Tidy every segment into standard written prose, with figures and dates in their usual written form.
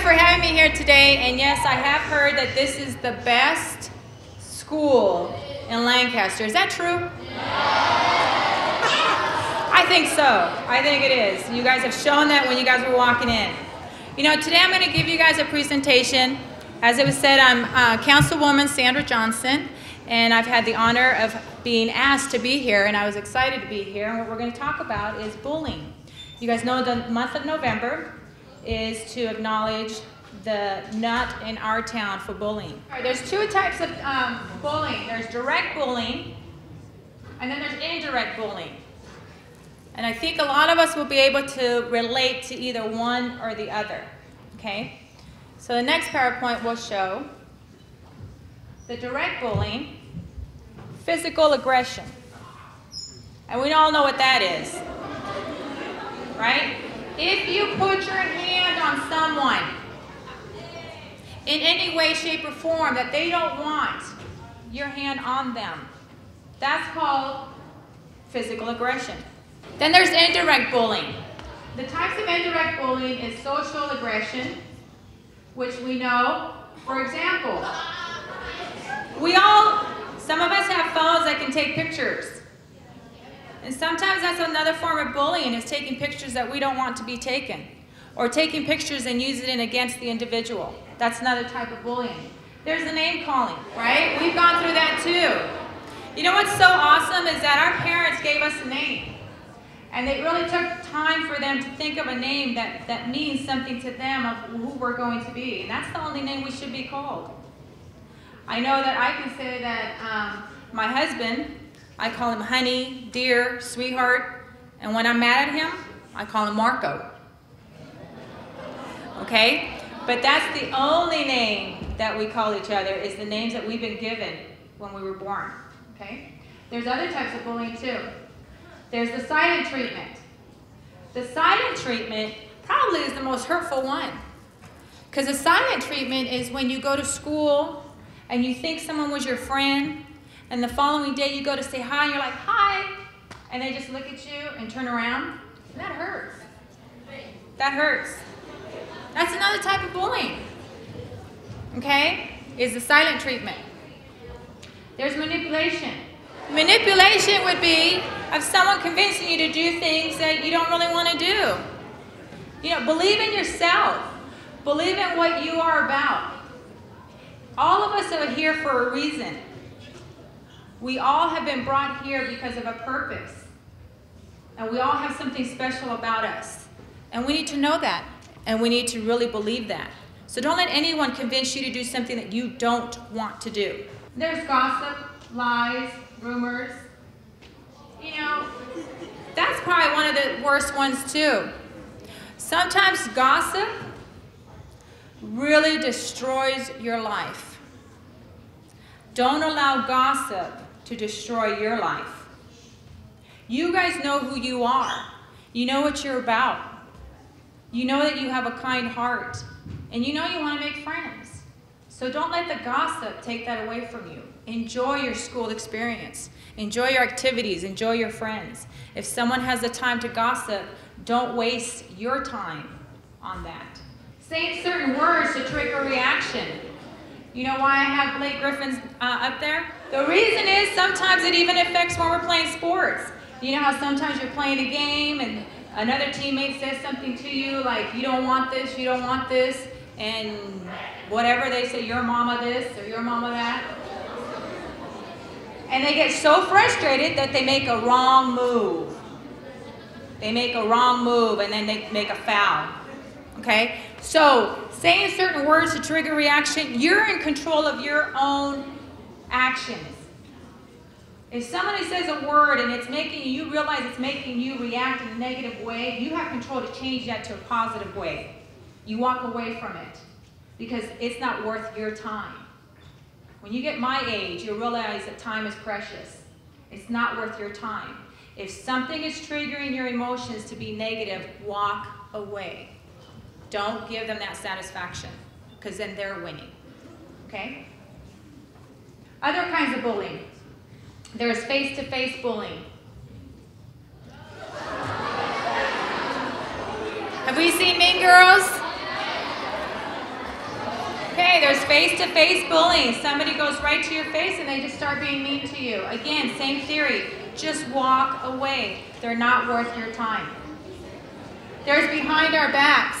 for having me here today. And yes, I have heard that this is the best school in Lancaster. Is that true? I think so. I think it is. You guys have shown that when you guys were walking in. You know, today I'm going to give you guys a presentation. As it was said, I'm Councilwoman Sandra Johnson, and I've had the honor of being asked to be here, and I was excited to be here. And what we're going to talk about is bullying. You guys know the month of November is to acknowledge the nut in our town for bullying. All right, there's two types of bullying. There's direct bullying, and then there's indirect bullying. And I think a lot of us will be able to relate to either one or the other, okay? So the next PowerPoint will show the direct bullying, physical aggression. And we all know what that is, right? If you put your hand on someone in any way, shape, or form that they don't want your hand on them, that's called physical aggression. Then there's indirect bullying. The types of indirect bullying is social aggression, which we know. For example, some of us have phones that can take pictures. And sometimes that's another form of bullying, is taking pictures that we don't want to be taken. Or taking pictures and using it against the individual. That's another type of bullying. There's the name calling, right? We've gone through that too. You know what's so awesome is that our parents gave us a name. And it really took time for them to think of a name that means something to them of who we're going to be. And that's the only name we should be called. I know that I can say that my husband, I call him honey, dear, sweetheart. And when I'm mad at him, I call him Marco. Okay? But that's the only name that we call each other, is the names that we've been given when we were born. Okay? There's other types of bullying too. There's the silent treatment. The silent treatment probably is the most hurtful one. Because the silent treatment is when you go to school and you think someone was your friend, and the following day you go to say hi and you're like, hi, and they just look at you and turn around. And that hurts. That hurts. That's another type of bullying. Okay? Is the silent treatment. There's manipulation. Manipulation would be of someone convincing you to do things that you don't really want to do. You know, believe in yourself. Believe in what you are about. All of us are here for a reason. We all have been brought here because of a purpose. And we all have something special about us. And we need to know that. And we need to really believe that. So don't let anyone convince you to do something that you don't want to do. There's gossip, lies, rumors. You know, that's probably one of the worst ones too. Sometimes gossip really destroys your life. Don't allow gossip to destroy your life. You guys know who you are. You know what you're about. You know that you have a kind heart. And you know you want to make friends. So don't let the gossip take that away from you. Enjoy your school experience. Enjoy your activities. Enjoy your friends. If someone has the time to gossip, don't waste your time on that. Saying certain words to trigger reaction. You know why I have Blake Griffin's up there? The reason is sometimes it even affects when we're playing sports. You know how sometimes you're playing a game and another teammate says something to you like, you don't want this, you don't want this, and whatever they say, your mama this or your mama that. And they get so frustrated that they make a wrong move. They make a wrong move and then they make a foul. Okay? So, saying certain words to trigger reaction, you're in control of your own actions. If somebody says a word and it's making you realize it's making you react in a negative way, you have control to change that to a positive way. You walk away from it because it's not worth your time. When you get my age, you'll realize that time is precious. It's not worth your time. If something is triggering your emotions to be negative, walk away. Don't give them that satisfaction, because then they're winning. Okay? Other kinds of bullying. There's face-to-face bullying. Have we seen Mean Girls? Okay, there's face-to-face bullying. Somebody goes right to your face and they just start being mean to you. Again, same theory. Just walk away. They're not worth your time. There's behind our backs.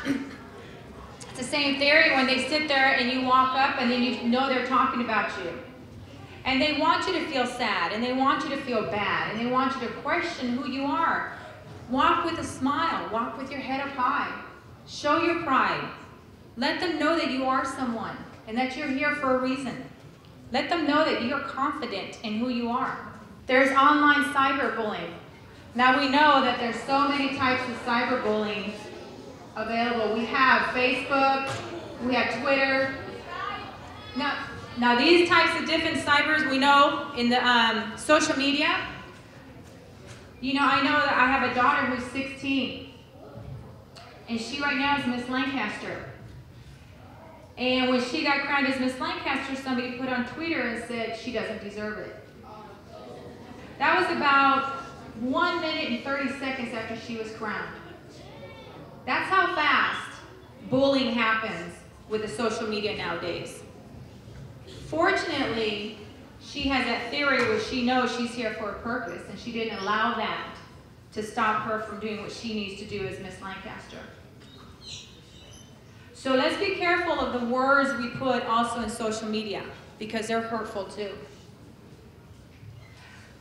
It's the same theory when they sit there and you walk up and then you know they're talking about you. And they want you to feel sad, and they want you to feel bad, and they want you to question who you are. Walk with a smile. Walk with your head up high. Show your pride. Let them know that you are someone and that you're here for a reason. Let them know that you're confident in who you are. There's online cyberbullying. Now we know that there's so many types of cyberbullying available. We have Facebook, we have Twitter. Now these types of different cybers we know in the social media. You know, I know that I have a daughter who's 16, and she right now is Miss Lancaster. And when she got crowned as Miss Lancaster, somebody put on Twitter and said she doesn't deserve it. That was about 1 minute and 30 seconds after she was crowned. That's how fast bullying happens with the social media nowadays. Fortunately, she has that theory where she knows she's here for a purpose, and she didn't allow that to stop her from doing what she needs to do as Miss Lancaster. So let's be careful of the words we put also in social media, because they're hurtful too.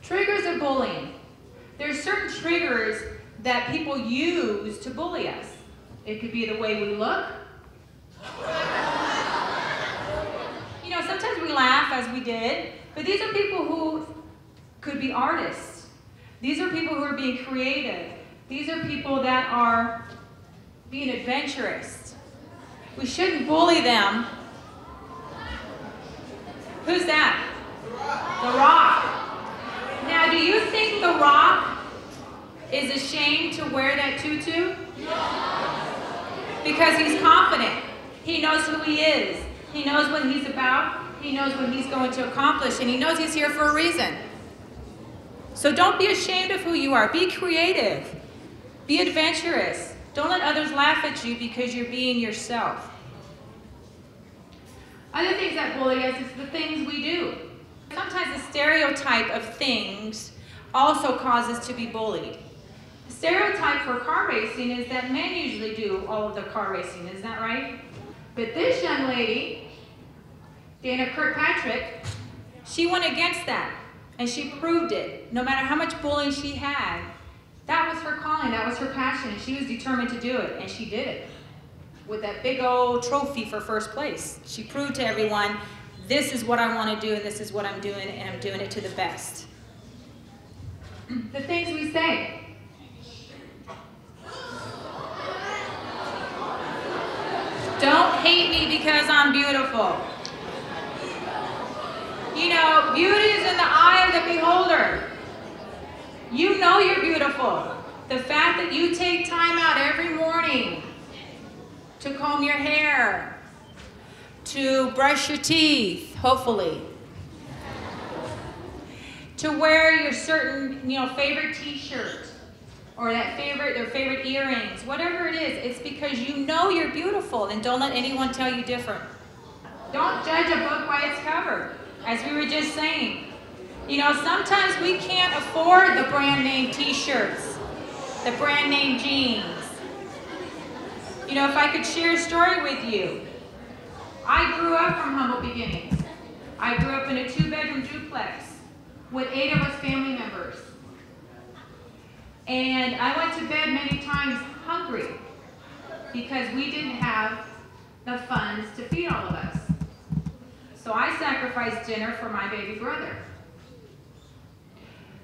Triggers of bullying. There's certain triggers that people use to bully us. It could be the way we look. You know, sometimes we laugh, as we did, but these are people who could be artists. These are people who are being creative. These are people that are being adventurous. We shouldn't bully them. Who's that? The Rock. Now, do you think The Rock is ashamed to wear that tutu? Because he's confident. He knows who he is. He knows what he's about. He knows what he's going to accomplish, and he knows he's here for a reason. So don't be ashamed of who you are. Be creative. Be adventurous. Don't let others laugh at you because you're being yourself. Other things that bully us is the things we do. Sometimes the stereotype of things also causes us to be bullied. The stereotype for car racing is that men usually do all of the car racing. Is that right? But this young lady, Dana Kirkpatrick, she went against that, and she proved it. No matter how much bullying she had, that was her calling, that was her passion, and she was determined to do it, and she did it. With that big old trophy for first place. She proved to everyone, this is what I want to do, and this is what I'm doing, and I'm doing it to the best. The things we say. Don't hate me because I'm beautiful. You know, beauty is in the eye of the beholder. You know you're beautiful. The fact that you take time out every morning to comb your hair, to brush your teeth, hopefully, to wear your certain, favorite t-shirt, or their favorite earrings, whatever it is, it's because you know you're beautiful, and don't let anyone tell you different. Don't judge a book by its cover, as we were just saying. You know, sometimes we can't afford the brand name t-shirts, the brand name jeans. You know, if I could share a story with you, I grew up from humble beginnings. I grew up in a 2-bedroom duplex with 8 of us family members. And I went to bed many times hungry because we didn't have the funds to feed all of us. So I sacrificed dinner for my baby brother.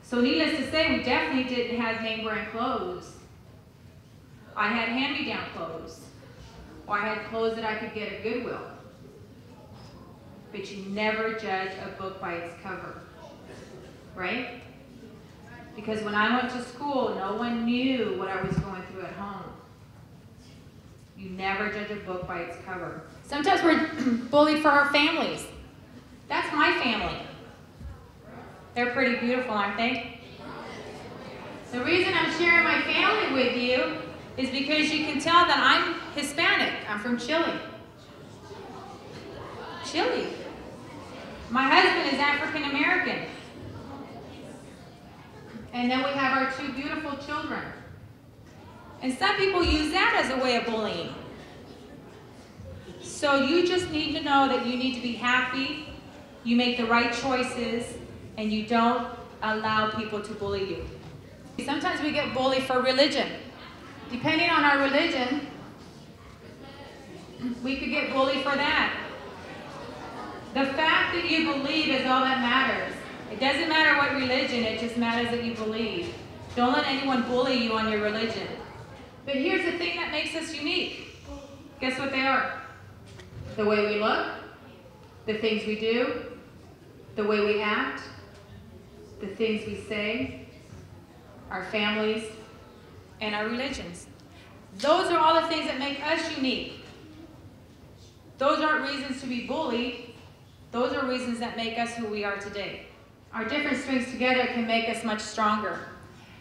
So needless to say, we definitely didn't have name brand clothes. I had hand-me-down clothes, or I had clothes that I could get at Goodwill. But you never judge a book by its cover, right? Because when I went to school, no one knew what I was going through at home. You never judge a book by its cover. Sometimes we're bullied for our families. That's my family. They're pretty beautiful, aren't they? The reason I'm sharing my family with you is because you can tell that I'm Hispanic. I'm from Chile. chili. My husband is African American. And then we have our 2 beautiful children. And some people use that as a way of bullying. So you just need to know that you need to be happy, you make the right choices, and you don't allow people to bully you. Sometimes we get bullied for religion. Depending on our religion, we could get bullied for that. The fact that you believe is all that matters. It doesn't matter what religion, it just matters that you believe. Don't let anyone bully you on your religion. But here's the thing that makes us unique. Guess what they are? The way we look, the things we do, the way we act, the things we say, our families, and our religions. Those are all the things that make us unique. Those aren't reasons to be bullied. Those are reasons that make us who we are today. Our different strengths together can make us much stronger.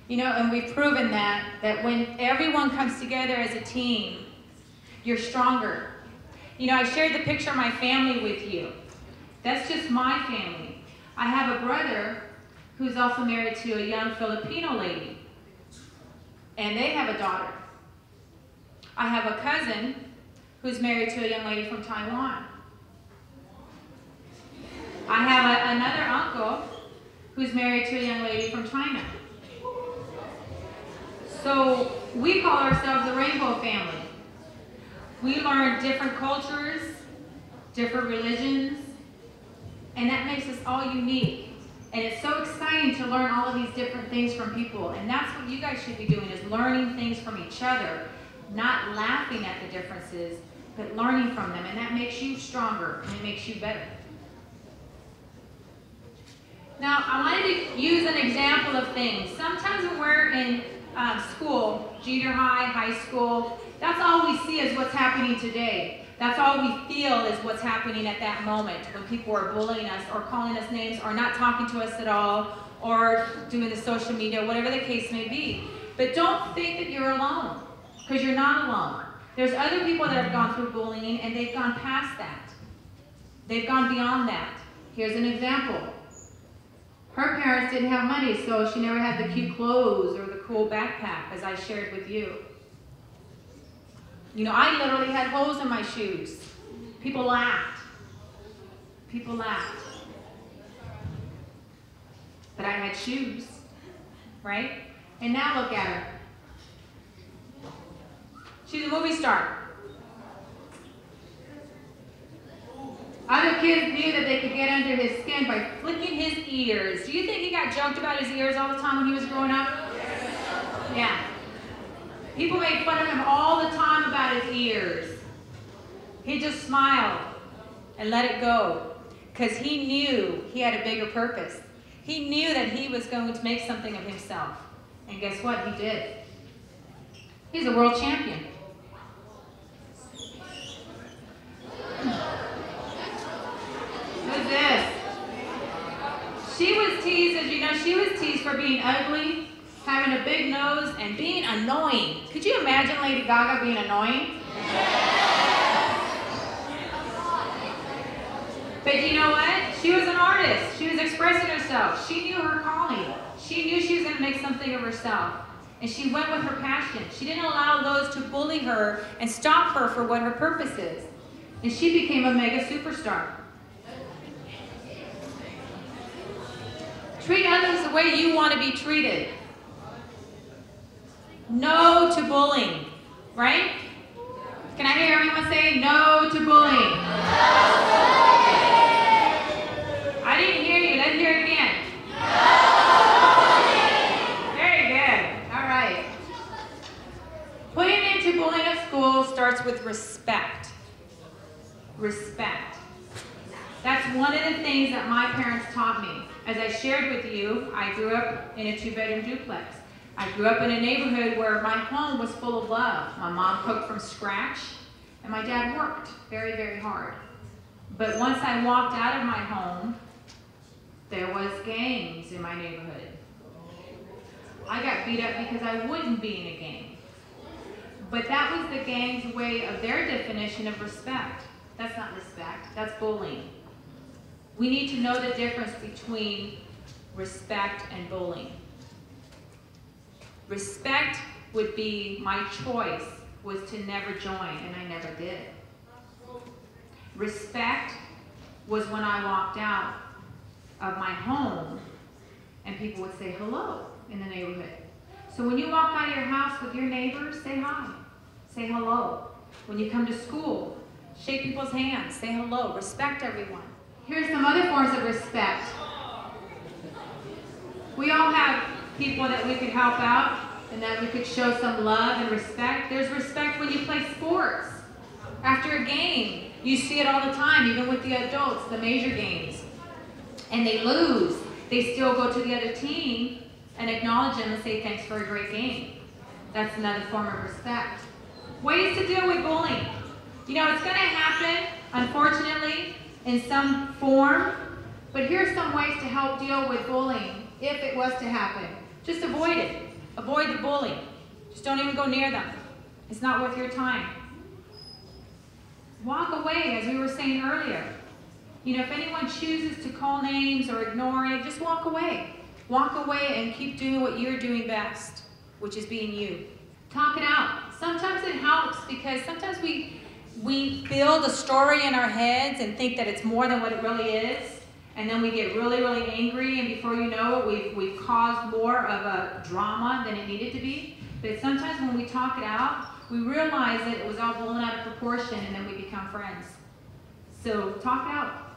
You know, and we've proven that when everyone comes together as a team, you're stronger. You know, I shared the picture of my family with you. That's just my family. I have a brother who's also married to a young Filipino lady, and they have a daughter. I have a cousin who's married to a young lady from Taiwan. I have another uncle who's married to a young lady from China. So we call ourselves the Rainbow Family. We learn different cultures, different religions, and that makes us all unique. And it's so exciting to learn all of these different things from people. And that's what you guys should be doing, is learning things from each other, not laughing at the differences, but learning from them. And that makes you stronger, and it makes you better. Now, I wanted to use an example of things. Sometimes when we're in school, junior high, high school, that's all we see is what's happening today. That's all we feel is what's happening at that moment, when people are bullying us or calling us names or not talking to us at all or doing the social media, whatever the case may be. But don't think that you're alone, because you're not alone. There's other people that have gone through bullying and they've gone past that. They've gone beyond that. Here's an example. Her parents didn't have money, so she never had the cute clothes or the cool backpack, as I shared with you. You know, I literally had holes in my shoes. People laughed. People laughed. But I had shoes, right? And now look at her. She's a movie star. Other kids knew that they could get under his skin by flicking his ears. Do you think he got joked about his ears all the time when he was growing up? Yeah. People made fun of him all the time about his ears. He just smiled and let it go, because he knew he had a bigger purpose. He knew that he was going to make something of himself. And guess what? He did. He's a world champion. Who's this? She was teased, as you know, she was teased for being ugly, having a big nose, and being annoying. Could you imagine Lady Gaga being annoying? But you know what? She was an artist. She was expressing herself. She knew her calling. She knew she was going to make something of herself. And she went with her passion. She didn't allow those to bully her and stop her for what her purpose is. And she became a mega superstar. Treat others the way you want to be treated. No to bullying, right? Can I hear everyone say no to bullying? I didn't hear you. Let's hear it again. Very good. All right. Putting an end to bullying at school starts with respect. Respect. That's one of the things that my parents taught me. As I shared with you, I grew up in a 2-bedroom duplex. I grew up in a neighborhood where my home was full of love. My mom cooked from scratch, and my dad worked very, very hard. But once I walked out of my home, there was gangs in my neighborhood. I got beat up because I wouldn't be in a gang. But that was the gang's way of their definition of respect. That's not respect. That's bullying. We need to know the difference between respect and bullying. Respect would be my choice was to never join, and I never did. Respect was when I walked out of my home and people would say hello in the neighborhood. So when you walk out of your house with your neighbors, say hi, say hello. When you come to school, shake people's hands, say hello, respect everyone. Here's some other forms of respect. We all have people that we could help out and that we could show some love and respect. There's respect when you play sports. After a game, you see it all the time, even with the adults, the major games. And they lose. They still go to the other team and acknowledge them and say thanks for a great game. That's another form of respect. Ways to deal with bullying. You know, it's going to happen, unfortunately, in some form. But here's some ways to help deal with bullying if it was to happen. Just avoid it. Avoid the bully. Just don't even go near them. It's not worth your time. Walk away, as we were saying earlier. You know, if anyone chooses to call names or ignore it, just walk away. Walk away and keep doing what you're doing best, which is being you. Talk it out. Sometimes it helps because sometimes we build a story in our heads and think that it's more than what it really is. And then we get really, really angry, and before you know it, we've caused more of a drama than it needed to be. But sometimes when we talk it out, we realize that it was all blown out of proportion, and then we become friends. So talk it out.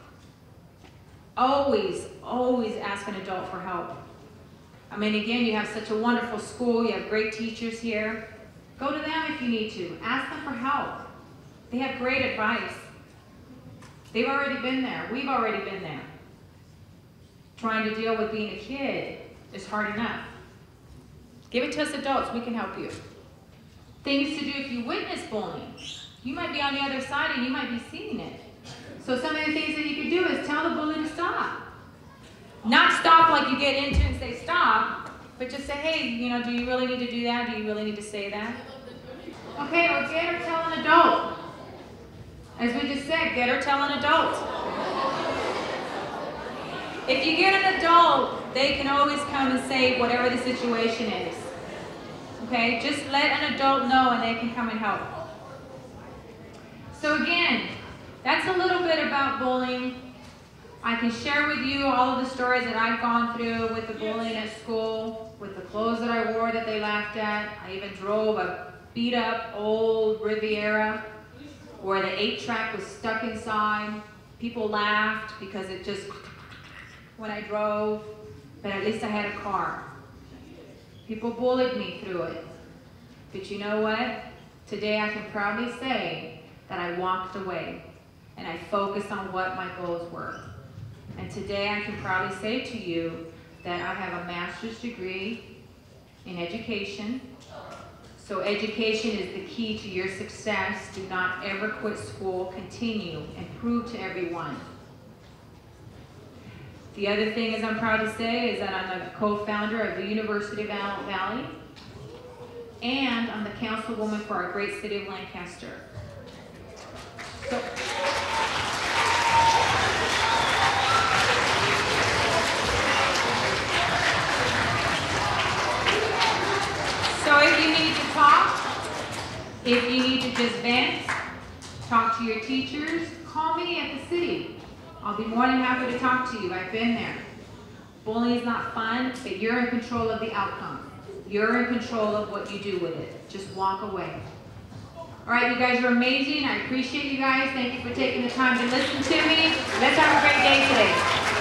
Always, always ask an adult for help. I mean, again, you have such a wonderful school. You have great teachers here. Go to them if you need to. Ask them for help. They have great advice. They've already been there. We've already been there. Trying to deal with being a kid is hard enough. Give it to us adults. We can help you. Things to do if you witness bullying. You might be on the other side and you might be seeing it. So some of the things that you could do is tell the bully to stop. Not stop like you get into and say stop, but just say, hey, you know, do you really need to do that? Do you really need to say that? Okay, or get or tell an adult. As we just said, get or tell an adult. If you get an adult, they can always come and say whatever the situation is. Okay, just let an adult know and they can come and help. So again, that's a little bit about bullying. I can share with you all of the stories that I've gone through with the bullying at school, with the clothes that I wore that they laughed at. I even drove a beat up old Riviera where the 8-track was stuck inside. People laughed because it just, when I drove, but at least I had a car. People bullied me through it. But you know what? Today I can proudly say that I walked away and I focused on what my goals were. And today I can proudly say to you that I have a master's degree in education. So education is the key to your success. Do not ever quit school. Continue and prove to everyone. The other thing is I'm proud to say is that I'm a co-founder of the University of Antelope Valley, and I'm the councilwoman for our great city of Lancaster. So if you need to talk, if you need to just vent, talk to your teachers, call me at the city. I'll be more than happy to talk to you. I've been there. Bullying is not fun, but you're in control of the outcome. You're in control of what you do with it. Just walk away. All right, you guys are amazing. I appreciate you guys. Thank you for taking the time to listen to me. Let's have a great day today.